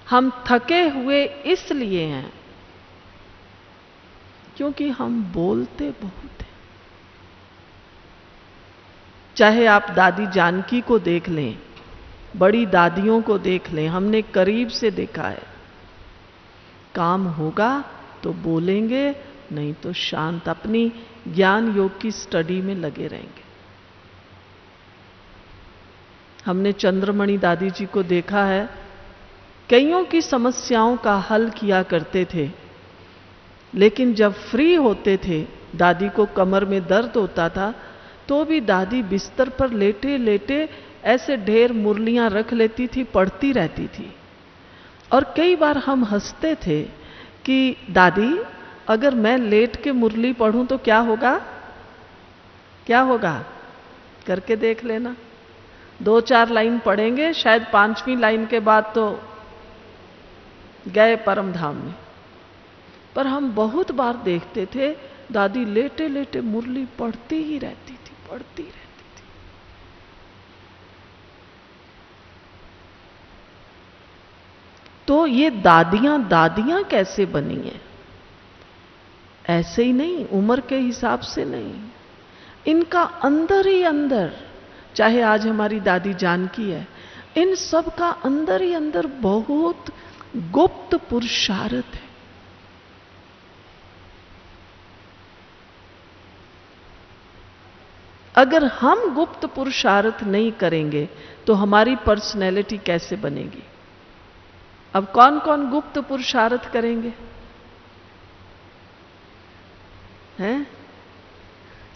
A: हम थके हुए इसलिए हैं क्योंकि हम बोलते बहुत हैं। चाहे आप दादी जानकी को देख लें, बड़ी दादियों को देख लें, हमने करीब से देखा है। काम होगा तो बोलेंगे, नहीं तो शांत अपनी ज्ञान योग की स्टडी में लगे रहेंगे। हमने चंद्रमणि दादी जी को देखा है, कईयों की समस्याओं का हल किया करते थे, लेकिन जब फ्री होते थे, दादी को कमर में दर्द होता था, तो भी दादी बिस्तर पर लेटे लेटे ऐसे ढेर मुरलियां रख लेती थी, पढ़ती रहती थी। और कई बार हम हंसते थे कि दादी अगर मैं लेट के मुरली पढ़ूं तो क्या होगा? क्या होगा? करके देख लेना। 2-4 लाइन पढ़ेंगे, शायद 5वीं लाइन के बाद तो गए परम धाम में। पर हम बहुत बार देखते थे दादी लेटे लेटे मुरली पढ़ती ही रहती थी, पढ़ती रहती थी। तो ये दादियां दादियां कैसे बनी हैं? ऐसे ही नहीं, उम्र के हिसाब से नहीं, इनका अंदर ही अंदर, चाहे आज हमारी दादी जानकी है, इन सब का अंदर ही अंदर बहुत गुप्त पुरुषार्थ है। अगर हम गुप्त पुरुषार्थ नहीं करेंगे तो हमारी पर्सनैलिटी कैसे बनेगी? अब कौन कौन गुप्त पुरुषार्थ करेंगे? हैं?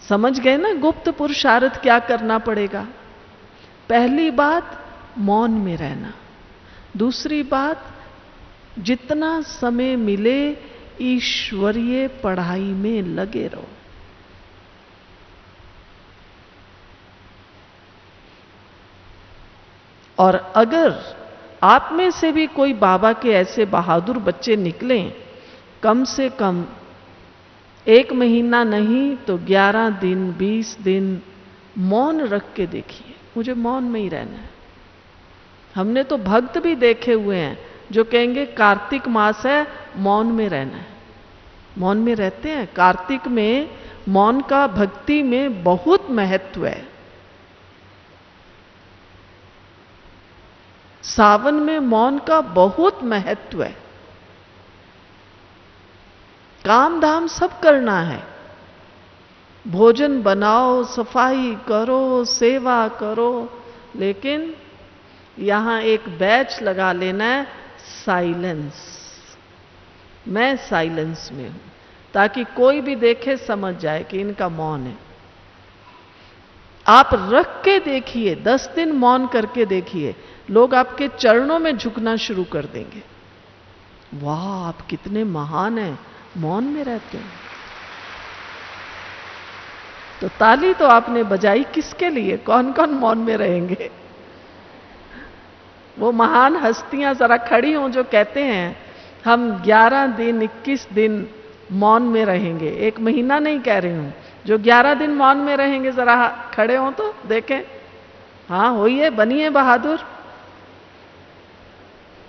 A: समझ गए ना गुप्त पुरुषार्थ क्या करना पड़ेगा? पहली बात मौन में रहना। दूसरी बात जितना समय मिले ईश्वरीय पढ़ाई में लगे रहो। और अगर आप में से भी कोई बाबा के ऐसे बहादुर बच्चे निकलें, कम से कम 1 महीना नहीं तो 11 दिन 20 दिन मौन रख के देखिए। मुझे मौन में ही रहना है। हमने तो भक्त भी देखे हुए हैं जो कहेंगे कार्तिक मास है, मौन में रहना है। मौन में रहते हैं। कार्तिक में मौन का भक्ति में बहुत महत्व है। सावन में मौन का बहुत महत्व है। काम धाम सब करना है, भोजन बनाओ, सफाई करो, सेवा करो, लेकिन यहां एक बैच लगा लेना है, साइलेंस। मैं साइलेंस में हूं, ताकि कोई भी देखे समझ जाए कि इनका मौन है। आप रख के देखिए, 10 दिन मौन करके देखिए, लोग आपके चरणों में झुकना शुरू कर देंगे। वाह, आप कितने महान हैं, मौन में रहते हैं। तो ताली तो आपने बजाई किसके लिए? कौन कौन मौन में रहेंगे? वो महान हस्तियां जरा खड़ी हों जो कहते हैं हम 11 दिन 21 दिन मौन में रहेंगे। 1 महीना नहीं कह रही हूं, जो 11 दिन मौन में रहेंगे जरा खड़े हों तो देखें। हाँ, होइए, बनिए बहादुर,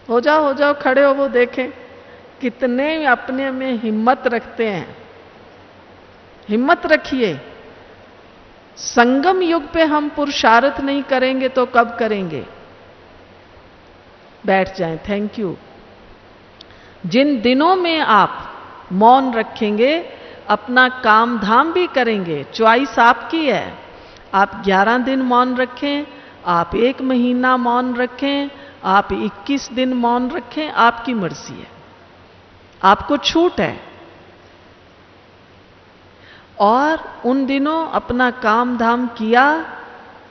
A: हो जाओ खड़े हो, वो देखें कितने अपने में हिम्मत रखते हैं। हिम्मत रखिए। संगम युग पे हम पुरुषार्थ नहीं करेंगे तो कब करेंगे? बैठ जाएं। Thank you. जिन दिनों में आप मौन रखेंगे, अपना काम धाम भी करेंगे, च्वाइस आपकी है। आप 11 दिन मौन रखें, आप 1 महीना मौन रखें, आप 21 दिन मौन रखें, आपकी मर्जी है, आपको छूट है। और उन दिनों अपना काम धाम किया,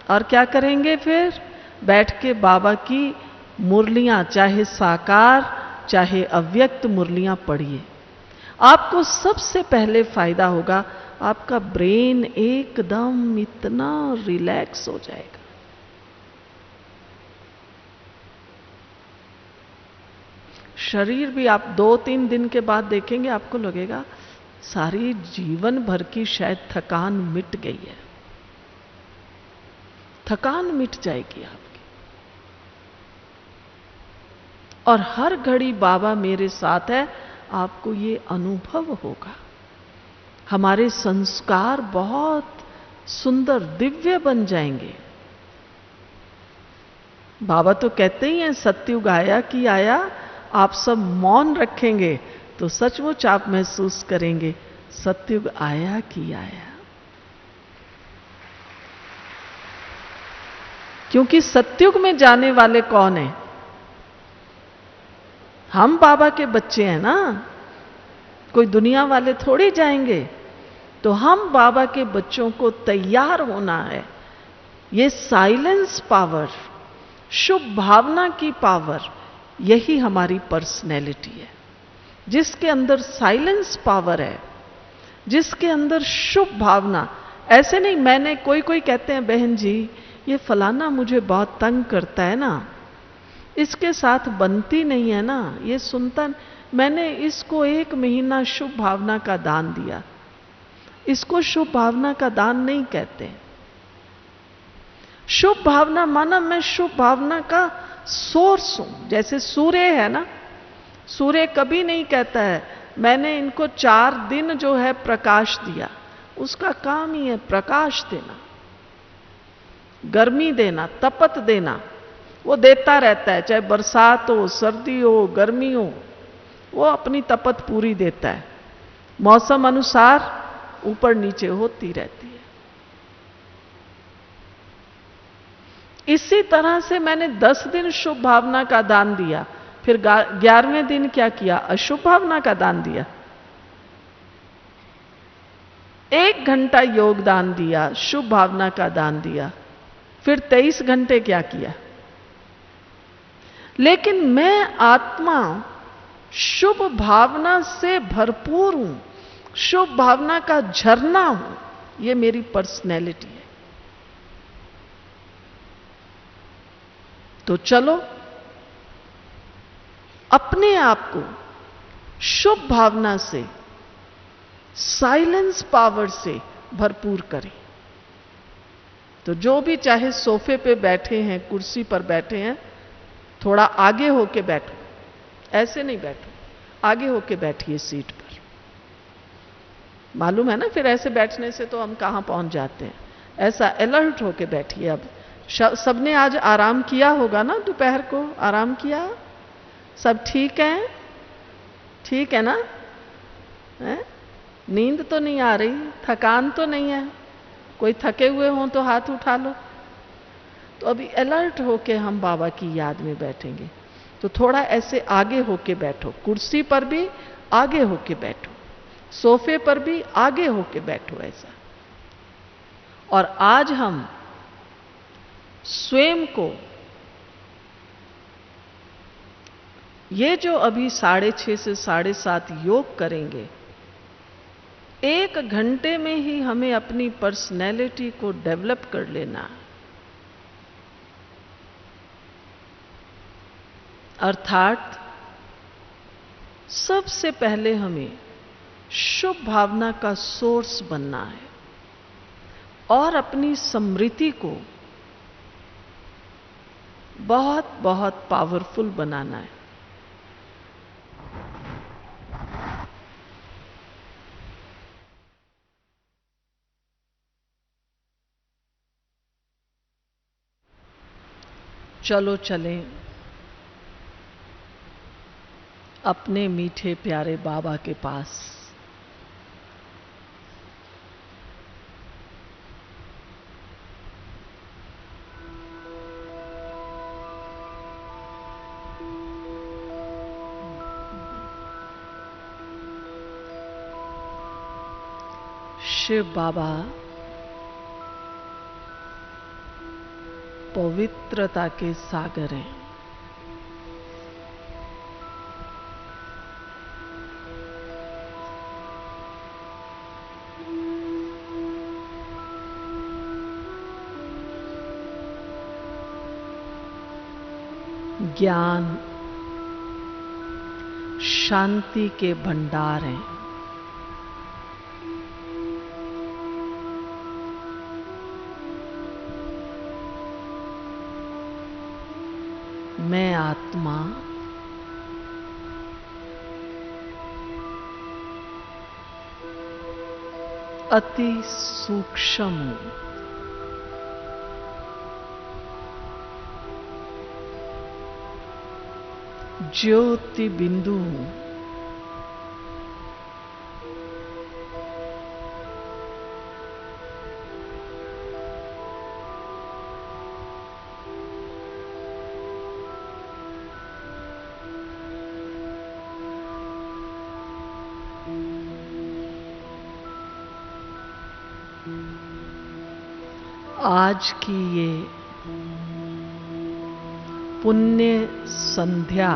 A: और क्या करेंगे फिर? बैठ के बाबा की मुरलियां, चाहे साकार चाहे अव्यक्त मुरलियां पढ़िए। आपको सबसे पहले फायदा होगा, आपका ब्रेन एकदम इतना रिलैक्स हो जाएगा। शरीर भी आप 2-3 दिन के बाद देखेंगे, आपको लगेगा सारी जीवन भर की शायद थकान मिट गई है। थकान मिट जाएगी आपकी। और हर घड़ी बाबा मेरे साथ है, आपको ये अनुभव होगा। हमारे संस्कार बहुत सुंदर दिव्य बन जाएंगे। बाबा तो कहते ही हैं, सत्युग आया कि आया, आप सब मौन रखेंगे तो सचमुच आप महसूस करेंगे सत्युग आया कि आया। क्योंकि सत्युग में जाने वाले कौन हैं? हम बाबा के बच्चे हैं ना, कोई दुनिया वाले थोड़ी जाएंगे। तो हम बाबा के बच्चों को तैयार होना है। ये साइलेंस पावर, शुभ भावना की पावर, यही हमारी पर्सनैलिटी है। जिसके अंदर साइलेंस पावर है, जिसके अंदर शुभ भावना। ऐसे नहीं, मैंने कोई कहते हैं बहन जी ये फलाना मुझे बहुत तंग करता है ना, इसके साथ बनती नहीं है ना, ये सुनता, मैंने इसको 1 महीना शुभ भावना का दान दिया। इसको शुभ भावना का दान नहीं कहते। शुभ भावना माना मैं शुभ भावना का सोर्स हूं। जैसे सूर्य है ना, सूर्य कभी नहीं कहता है मैंने इनको 4 दिन जो है प्रकाश दिया। उसका काम ही है प्रकाश देना, गर्मी देना, तपत देना। वो देता रहता है, चाहे बरसात हो, सर्दी हो, गर्मी हो, वो अपनी तपत पूरी देता है। मौसम अनुसार ऊपर नीचे होती रहती है। इसी तरह से मैंने 10 दिन शुभ भावना का दान दिया, फिर 11वें दिन क्या किया? अशुभ भावना का दान दिया। 1 घंटा योगदान दिया, शुभ भावना का दान दिया, फिर 23 घंटे क्या किया? लेकिन मैं आत्मा शुभ भावना से भरपूर हूं, शुभ भावना का झरना हूं। यह मेरी पर्सनैलिटी है। तो चलो अपने आप को शुभ भावना से, साइलेंस पावर से भरपूर करें। तो जो भी चाहे सोफे पे बैठे हैं, कुर्सी पर बैठे हैं, थोड़ा आगे होके बैठो, ऐसे नहीं बैठो, आगे होके बैठिए सीट पर। मालूम है ना, फिर ऐसे बैठने से तो हम कहां पहुंच जाते हैं। ऐसा अलर्ट होके बैठिए। अब सबने आज आराम किया होगा ना, दोपहर को आराम किया? सब ठीक है? ठीक है ना? है? नींद तो नहीं आ रही, थकान तो नहीं है? कोई थके हुए हों तो हाथ उठा लो। तो अभी अलर्ट होके हम बाबा की याद में बैठेंगे। तो थोड़ा ऐसे आगे होके बैठो, कुर्सी पर भी आगे होके बैठो, सोफे पर भी आगे होके बैठो ऐसा। और आज हम स्वयं को ये जो अभी 6:30 से 7:30 योग करेंगे, 1 घंटे में ही हमें अपनी पर्सनैलिटी को डेवलप कर लेना। अर्थात सबसे पहले हमें शुभ भावना का सोर्स बनना है और अपनी स्मृति को बहुत बहुत पावरफुल बनाना है। चलो चलें अपने मीठे प्यारे बाबा के पास। शिव बाबा पवित्रता के सागर हैं। ज्ञान, शांति के भंडार हैं। मैं आत्मा अति सूक्ष्म हूं। ज्योति बिंदु हूं। आज की ये पुण्य संध्या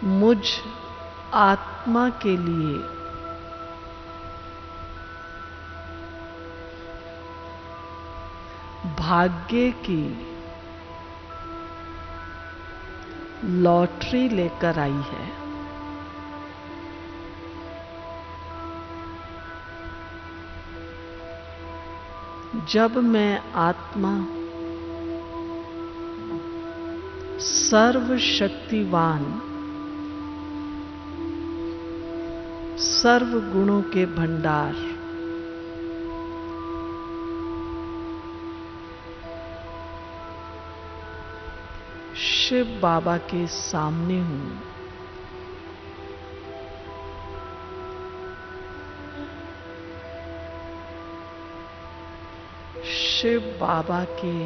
A: मुझ आत्मा के लिए भाग्य की लॉटरी लेकर आई है। जब मैं आत्मा सर्वशक्तिवान, सर्व गुणों के भंडार, शिव बाबा के सामने हूं, शिव बाबा के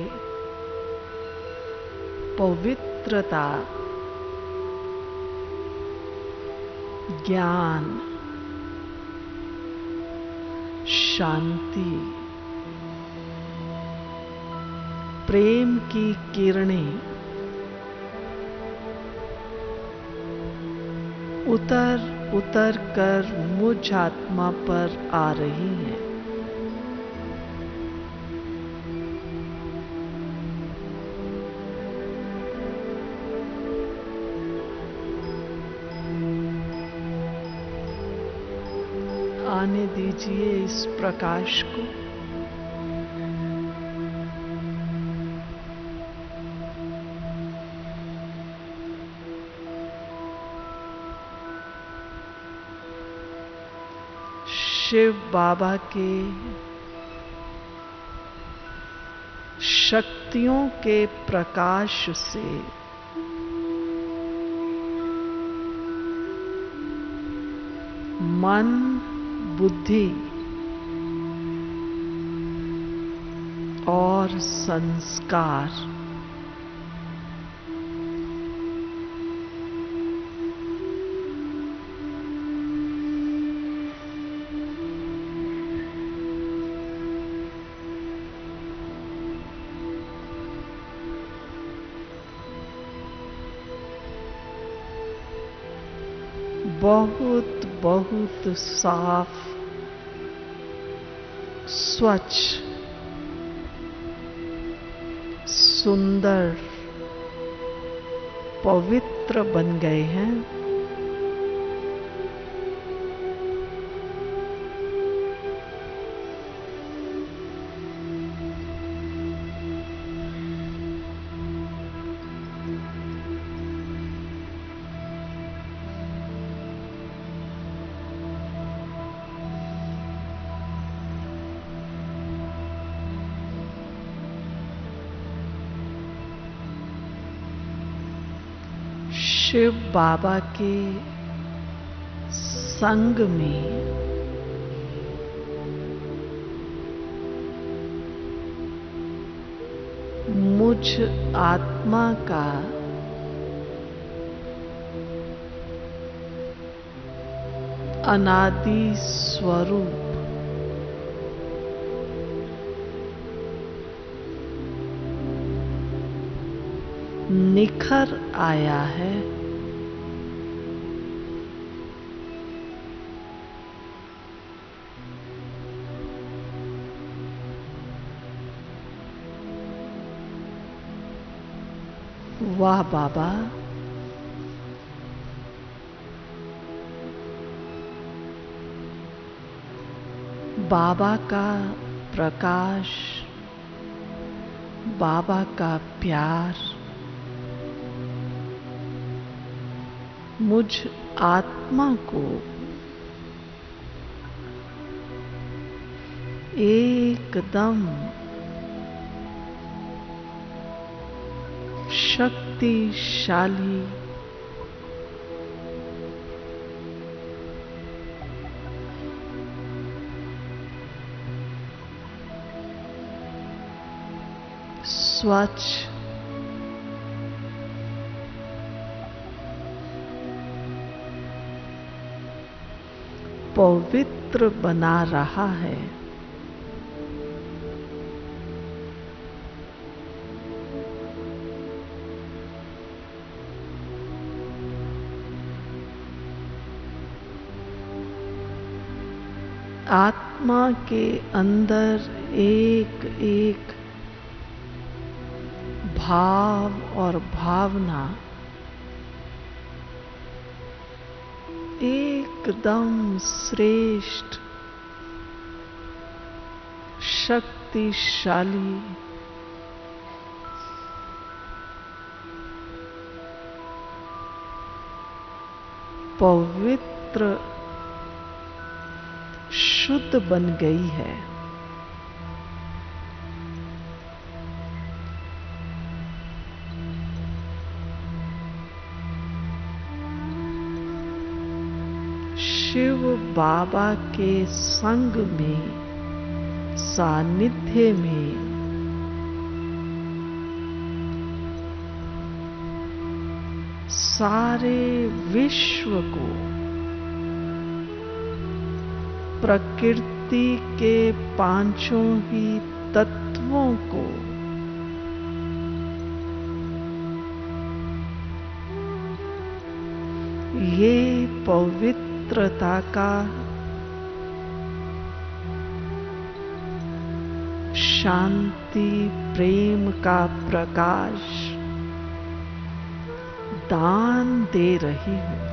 A: पवित्रता, ज्ञान, शांति, प्रेम की किरणें उतर उतर कर मुझ आत्मा पर आ रही हैं। आने दीजिए इस प्रकाश को। शिव बाबा के शक्तियों के प्रकाश से मन, बुद्धि और संस्कार बहुत बहुत साफ, स्वच्छ, सुंदर, पवित्र बन गए हैं। शिव बाबा के संग में मुझ आत्मा का अनादि स्वरूप निखर आया है। वाह बाबा, बाबा का प्रकाश, बाबा का प्यार मुझ आत्मा को एकदम शक्तिशाली, स्वच्छ, पवित्र बना रहा है। आत्मा के अंदर एक एक भाव और भावना एकदम श्रेष्ठ, शक्तिशाली, पवित्र, शुद्ध बन गई है। शिव बाबा के संग में, सानिध्य में सारे विश्व को, प्रकृति के पांचों ही तत्वों को ये पवित्रता का, शांति प्रेम का प्रकाश दान दे रही हूं।